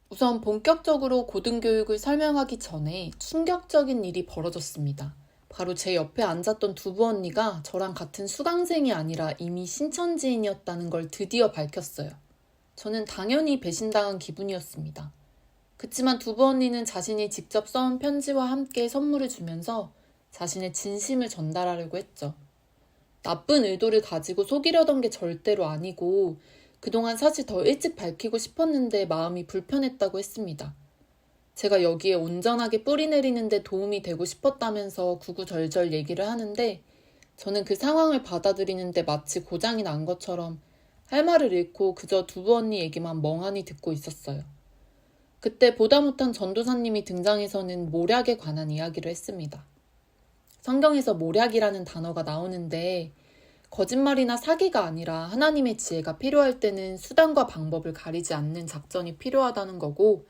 우선 본격적으로 고등교육을 설명하기 전에 충격적인 일이 벌어졌습니다. 바로 제 옆에 앉았던 두부 언니가 저랑 같은 수강생이 아니라 이미 신천지인이었다는 걸 드디어 밝혔어요. 저는 당연히 배신당한 기분이었습니다. 그치만 두부 언니는 자신이 직접 써온 편지와 함께 선물을 주면서 자신의 진심을 전달하려고 했죠. 나쁜 의도를 가지고 속이려던 게 절대로 아니고 그동안 사실 더 일찍 밝히고 싶었는데 마음이 불편했다고 했습니다. 제가 여기에 온전하게 뿌리 내리는데 도움이 되고 싶었다면서 구구절절 얘기를 하는데 저는 그 상황을 받아들이는데 마치 고장이 난 것처럼 할 말을 잃고 그저 두부 언니 얘기만 멍하니 듣고 있었어요. 그때 보다 못한 전도사님이 등장해서는 모략에 관한 이야기를 했습니다. 성경에서 모략이라는 단어가 나오는데 거짓말이나 사기가 아니라 하나님의 지혜가 필요할 때는 수단과 방법을 가리지 않는 작전이 필요하다는 거고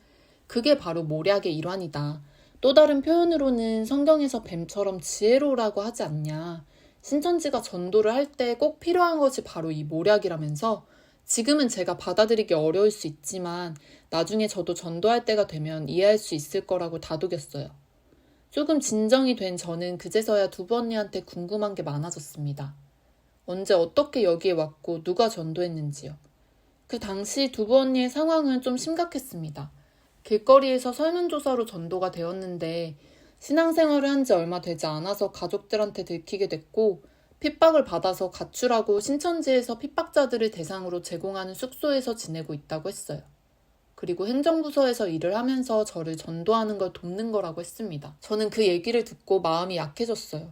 그게 바로 모략의 일환이다. 또 다른 표현으로는 성경에서 뱀처럼 지혜로우라고 하지 않냐. 신천지가 전도를 할 때 꼭 필요한 것이 바로 이 모략이라면서 지금은 제가 받아들이기 어려울 수 있지만 나중에 저도 전도할 때가 되면 이해할 수 있을 거라고 다독였어요. 조금 진정이 된 저는 그제서야 두부 언니한테 궁금한 게 많아졌습니다. 언제 어떻게 여기에 왔고 누가 전도했는지요. 그 당시 두부 언니의 상황은 좀 심각했습니다. 길거리에서 설문조사로 전도가 되었는데 신앙생활을 한 지 얼마 되지 않아서 가족들한테 들키게 됐고 핍박을 받아서 가출하고 신천지에서 핍박자들을 대상으로 제공하는 숙소에서 지내고 있다고 했어요. 그리고 행정부서에서 일을 하면서 저를 전도하는 걸 돕는 거라고 했습니다. 저는 그 얘기를 듣고 마음이 약해졌어요.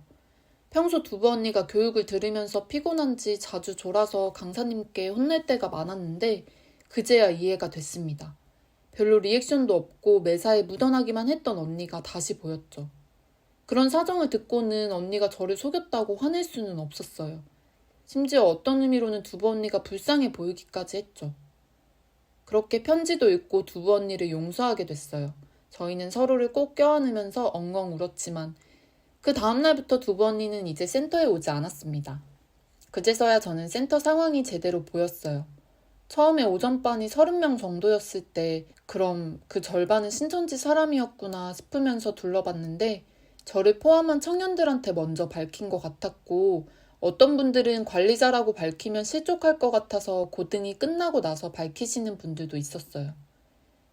평소 두부 언니가 교육을 들으면서 피곤한지 자주 졸아서 강사님께 혼낼 때가 많았는데 그제야 이해가 됐습니다. 별로 리액션도 없고 매사에 묻어나기만 했던 언니가 다시 보였죠. 그런 사정을 듣고는 언니가 저를 속였다고 화낼 수는 없었어요. 심지어 어떤 의미로는 두부 언니가 불쌍해 보이기까지 했죠. 그렇게 편지도 읽고 두부 언니를 용서하게 됐어요. 저희는 서로를 꼭 껴안으면서 엉엉 울었지만 그 다음날부터 두부 언니는 이제 센터에 오지 않았습니다. 그제서야 저는 센터 상황이 제대로 보였어요. 처음에 오전반이 30명 정도였을 때 그럼 그 절반은 신천지 사람이었구나 싶으면서 둘러봤는데 저를 포함한 청년들한테 먼저 밝힌 것 같았고 어떤 분들은 관리자라고 밝히면 실족할 것 같아서 고등이 끝나고 나서 밝히시는 분들도 있었어요.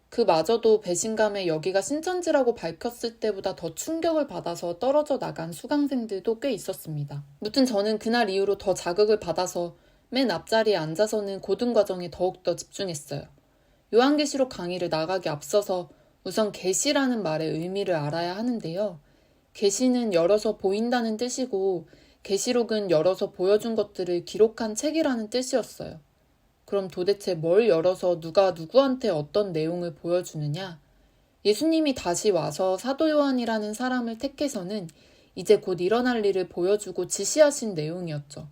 그마저도 배신감에 여기가 신천지라고 밝혔을 때보다 더 충격을 받아서 떨어져 나간 수강생들도 꽤 있었습니다. 무튼 저는 그날 이후로 더 자극을 받아서 맨 앞자리에 앉아서는 고등과정에 더욱더 집중했어요. 요한계시록 강의를 나가기 앞서서 우선 계시라는 말의 의미를 알아야 하는데요. 계시는 열어서 보인다는 뜻이고 계시록은 열어서 보여준 것들을 기록한 책이라는 뜻이었어요. 그럼 도대체 뭘 열어서 누가 누구한테 어떤 내용을 보여주느냐? 예수님이 다시 와서 사도 요한이라는 사람을 택해서는 이제 곧 일어날 일을 보여주고 지시하신 내용이었죠.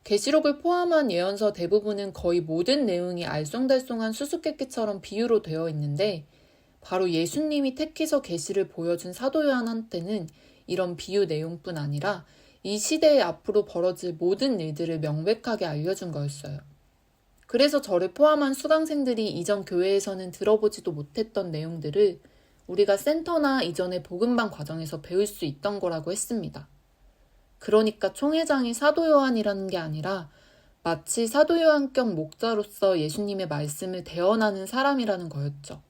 계시록을 포함한 예언서 대부분은 거의 모든 내용이 알쏭달쏭한 수수께끼처럼 비유로 되어 있는데 바로 예수님이 택해서 계시를 보여준 사도 요한한테는 이런 비유 내용뿐 아니라 이 시대에 앞으로 벌어질 모든 일들을 명백하게 알려준 거였어요. 그래서 저를 포함한 수강생들이 이전 교회에서는 들어보지도 못했던 내용들을 우리가 센터나 이전의 복음방 과정에서 배울 수 있던 거라고 했습니다. 그러니까 총회장이 사도 요한이라는 게 아니라 마치 사도 요한격 목자로서 예수님의 말씀을 대언하는 사람이라는 거였죠.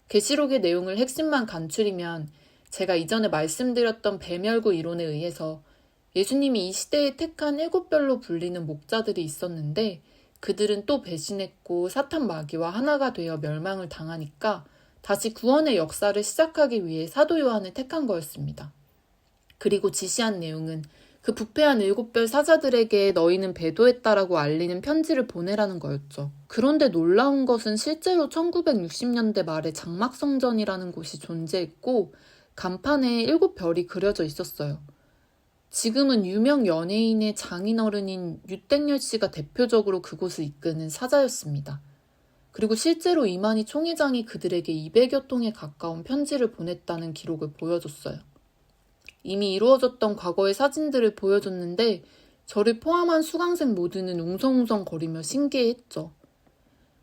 계시록의 내용을 핵심만 간추리면 제가 이전에 말씀드렸던 배멸구 이론에 의해서 예수님이 이 시대에 택한 7별로 불리는 목자들이 있었는데 그들은 또 배신했고 사탄 마귀와 하나가 되어 멸망을 당하니까 다시 구원의 역사를 시작하기 위해 사도 요한을 택한 거였습니다. 그리고 지시한 내용은 그 부패한 7별 사자들에게 너희는 배도했다라고 알리는 편지를 보내라는 거였죠. 그런데 놀라운 것은 실제로 1960년대 말에 장막성전이라는 곳이 존재했고 간판에 7별이 그려져 있었어요. 지금은 유명 연예인의 장인어른인 유땡열 씨가 대표적으로 그곳을 이끄는 사자였습니다. 그리고 실제로 이만희 총회장이 그들에게 200여 통에 가까운 편지를 보냈다는 기록을 보여줬어요. 이미 이루어졌던 과거의 사진들을 보여줬는데 저를 포함한 수강생 모두는 웅성웅성거리며 신기해했죠.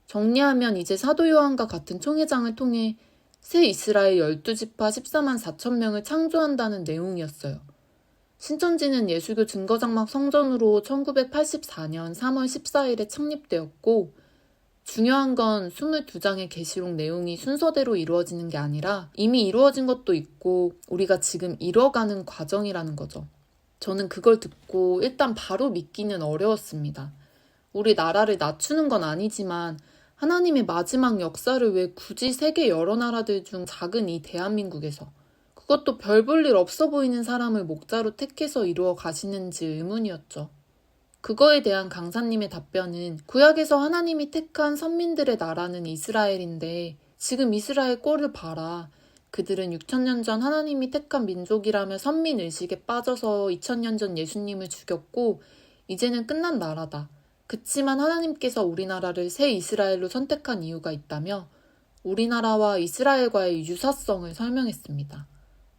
정리하면 이제 사도 요한과 같은 총회장을 통해 새 이스라엘 12지파 14만 4천 명을 창조한다는 내용이었어요. 신천지는 예수교 증거장막 성전으로 1984년 3월 14일에 창립되었고, 중요한 건 22장의 계시록 내용이 순서대로 이루어지는 게 아니라 이미 이루어진 것도 있고 우리가 지금 이뤄가는 과정이라는 거죠. 저는 그걸 듣고 일단 바로 믿기는 어려웠습니다. 우리 나라를 낮추는 건 아니지만 하나님의 마지막 역사를 왜 굳이 세계 여러 나라들 중 작은 이 대한민국에서, 그것도 별 볼 일 없어 보이는 사람을 목자로 택해서 이루어 가시는지 의문이었죠. 그거에 대한 강사님의 답변은 구약에서 하나님이 택한 선민들의 나라는 이스라엘인데 지금 이스라엘 꼴을 봐라. 그들은 6,000년 전 하나님이 택한 민족이라며 선민의식에 빠져서 2,000년 전 예수님을 죽였고 이제는 끝난 나라다. 그치만 하나님께서 우리나라를 새 이스라엘로 선택한 이유가 있다며 우리나라와 이스라엘과의 유사성을 설명했습니다.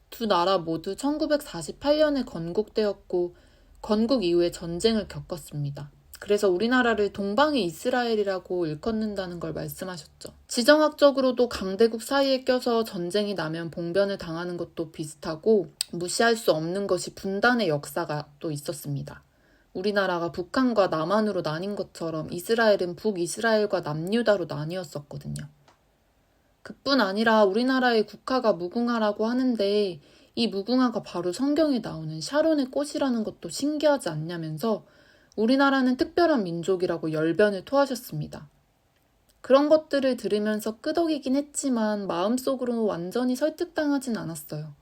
두 나라 모두 1948년에 건국되었고 건국 이후에 전쟁을 겪었습니다. 그래서 우리나라를 동방의 이스라엘이라고 일컫는다는 걸 말씀하셨죠. 지정학적으로도 강대국 사이에 껴서 전쟁이 나면 봉변을 당하는 것도 비슷하고 무시할 수 없는 것이 분단의 역사가 또 있었습니다. 우리나라가 북한과 남한으로 나뉜 것처럼 이스라엘은 북이스라엘과 남유다로 나뉘었었거든요. 그뿐 아니라 우리나라의 국화가 무궁화라고 하는데 이 무궁화가 바로 성경에 나오는 샤론의 꽃이라는 것도 신기하지 않냐면서 우리나라는 특별한 민족이라고 열변을 토하셨습니다. 그런 것들을 들으면서 끄덕이긴 했지만 마음속으로 완전히 설득당하진 않았어요.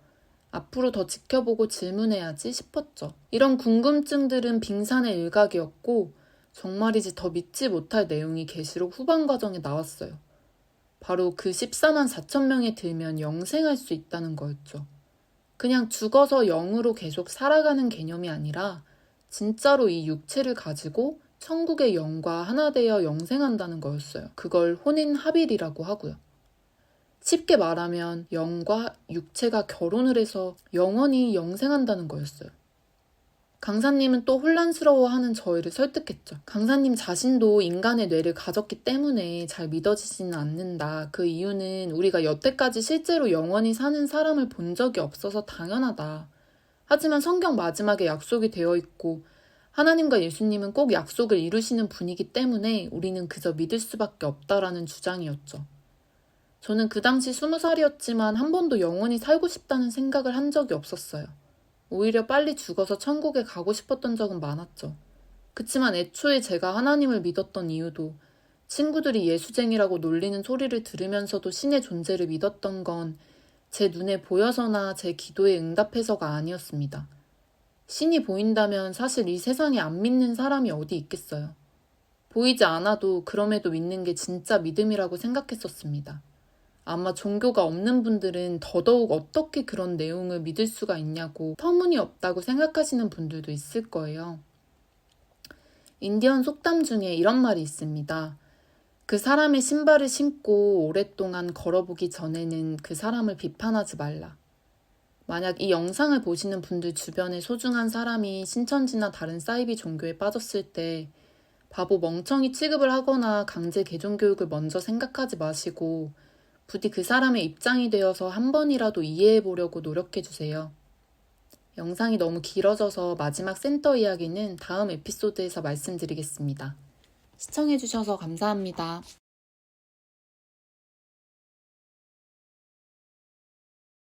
앞으로 더 지켜보고 질문해야지 싶었죠. 이런 궁금증들은 빙산의 일각이었고 정말이지 더 믿지 못할 내용이 계시록 후반 과정에 나왔어요. 바로 그 14만 4천 명에 들면 영생할 수 있다는 거였죠. 그냥 죽어서 영으로 계속 살아가는 개념이 아니라 진짜로 이 육체를 가지고 천국의 영과 하나 되어 영생한다는 거였어요. 그걸 혼인합일이라고 하고요. 쉽게 말하면 영과 육체가 결혼을 해서 영원히 영생한다는 거였어요. 강사님은 또 혼란스러워하는 저희를 설득했죠. 강사님 자신도 인간의 뇌를 가졌기 때문에 잘 믿어지지는 않는다. 그 이유는 우리가 여태까지 실제로 영원히 사는 사람을 본 적이 없어서 당연하다. 하지만 성경 마지막에 약속이 되어 있고 하나님과 예수님은 꼭 약속을 이루시는 분이기 때문에 우리는 그저 믿을 수밖에 없다라는 주장이었죠. 저는 그 당시 20살이었지만 한 번도 영원히 살고 싶다는 생각을 한 적이 없었어요. 오히려 빨리 죽어서 천국에 가고 싶었던 적은 많았죠. 그치만 애초에 제가 하나님을 믿었던 이유도 친구들이 예수쟁이라고 놀리는 소리를 들으면서도 신의 존재를 믿었던 건 제 눈에 보여서나 제 기도에 응답해서가 아니었습니다. 신이 보인다면 사실 이 세상에 안 믿는 사람이 어디 있겠어요. 보이지 않아도 그럼에도 믿는 게 진짜 믿음이라고 생각했었습니다. 아마 종교가 없는 분들은 더더욱 어떻게 그런 내용을 믿을 수가 있냐고 터무니없다고 생각하시는 분들도 있을 거예요. 인디언 속담 중에 이런 말이 있습니다. 그 사람의 신발을 신고 오랫동안 걸어보기 전에는 그 사람을 비판하지 말라. 만약 이 영상을 보시는 분들 주변에 소중한 사람이 신천지나 다른 사이비 종교에 빠졌을 때 바보 멍청이 취급을 하거나 강제 개종교육을 먼저 생각하지 마시고 부디 그 사람의 입장이 되어서 한 번이라도 이해해보려고 노력해주세요. 영상이 너무 길어져서 마지막 센터 이야기는 다음 에피소드에서 말씀드리겠습니다. 시청해주셔서 감사합니다.